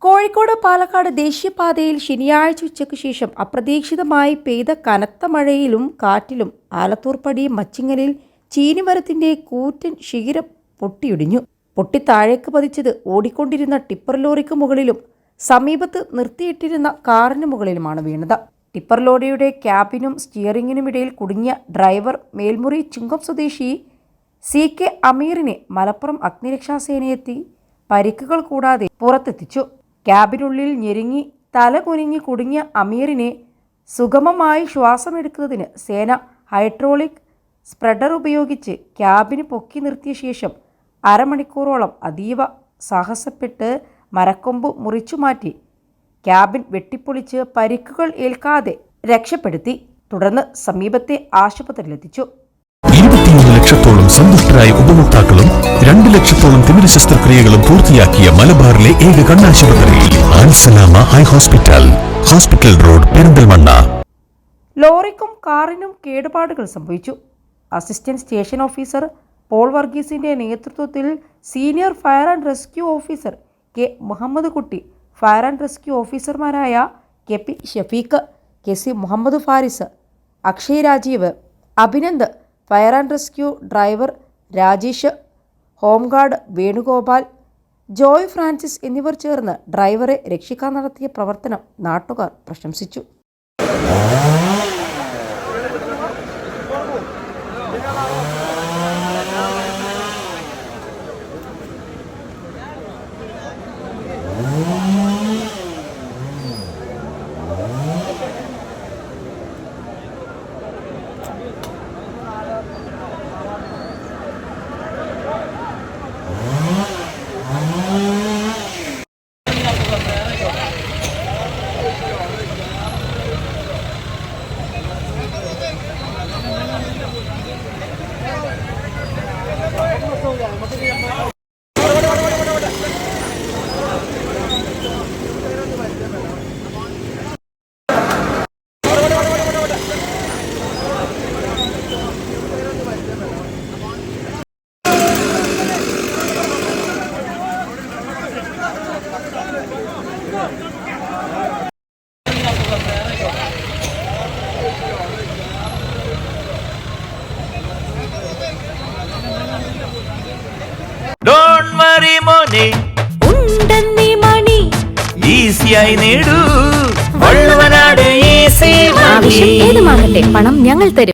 കോഴിക്കോട് പാലക്കാട് ദേശീയപാതയിൽ ശനിയാഴ്ച ഉച്ചയ്ക്ക് ശേഷം അപ്രതീക്ഷിതമായി പെയ്ത കനത്ത മഴയിലും കാറ്റിലും ആലത്തൂർപ്പടി മച്ചിങ്ങലിൽ ചീനിമരത്തിന്റെ കൂറ്റൻ ശിഖരം പൊട്ടിയിടിഞ്ഞു. പൊട്ടി താഴേക്ക് പതിച്ചത് ഓടിക്കൊണ്ടിരുന്ന ടിപ്പർ ലോറിക്ക് മുകളിലും സമീപത്ത് നിർത്തിയിട്ടിരുന്ന കാറിന് മുകളിലുമാണ് വീണത്. ടിപ്പർ ലോറിയുടെ ക്യാബിനും സ്റ്റിയറിംഗിനുമിടയിൽ കുടുങ്ങിയ ഡ്രൈവർ മേൽമുറി ചുങ്കം സ്വദേശി CK അമീറിനെ മലപ്പുറം അഗ്നിരക്ഷാസേനയെത്തി പരിക്കുകൾ കൂടാതെ പുറത്തെത്തിച്ചു. ക്യാബിനുള്ളിൽ ഞെരുങ്ങി തല കുനിഞ്ഞി കുടുങ്ങിയ അമീറിനെ സുഗമമായി ശ്വാസമെടുക്കുന്നതിന് സേന ഹൈഡ്രോളിക് സ്പ്രെഡർ ഉപയോഗിച്ച് ക്യാബിന് പൊക്കി നിർത്തിയ ശേഷം അരമണിക്കൂറോളം അതീവ സാഹസപ്പെട്ട് മരക്കൊമ്പ് മുറിച്ചുമാറ്റി ക്യാബിൻ വെട്ടിപ്പൊളിച്ച് പരിക്കുകൾ ഏൽക്കാതെ രക്ഷപ്പെടുത്തി. തുടർന്ന് സമീപത്തെ ആശുപത്രിയിലെത്തിച്ചു. 21 ലക്ഷത്തോളം സന്തുഷ്ടരായ ഉപഭോക്താക്കളും 2 ലക്ഷത്തോളം തിമിര ശസ്ത്രക്രിയകളും പൂർത്തിയാക്കിയ മലബാറിലെ ഏക കണ്ണാശുപത്രി Al Salama eye hospital road, Perinthalmanna. ലോറിക്കും കാറിനും കേടുപാടുകൾ സംഭവിച്ചു. അസിസ്റ്റന്റ് സ്റ്റേഷൻ ഓഫീസർ പോൾ വർഗീസിന്റെ നേതൃത്വത്തിൽ senior fire and rescue officer K Muhammad Kutty, fire and rescue ഓഫീസർമാരായ KP Shafeeq, KC Muhammad Faris, Akshay Rajeev, Abhinand, fire and rescue driver Rajesh, home guard Venugopal, Joy Francis എന്നിവർ ചേർന്ന് ഡ്രൈവറെ രക്ഷിക്കാൻ നടത്തിയ പ്രവർത്തനം നാട്ടുകാർ പ്രശംസിച്ചു. Don't worry money ഉണ്ടെന്നീ മണി ഈസിയായി നേടൂ വള്ളുവനാട് ഈസി ആവശ്യം ഏതുമാകട്ടെ പണം ഞങ്ങൾ തരും.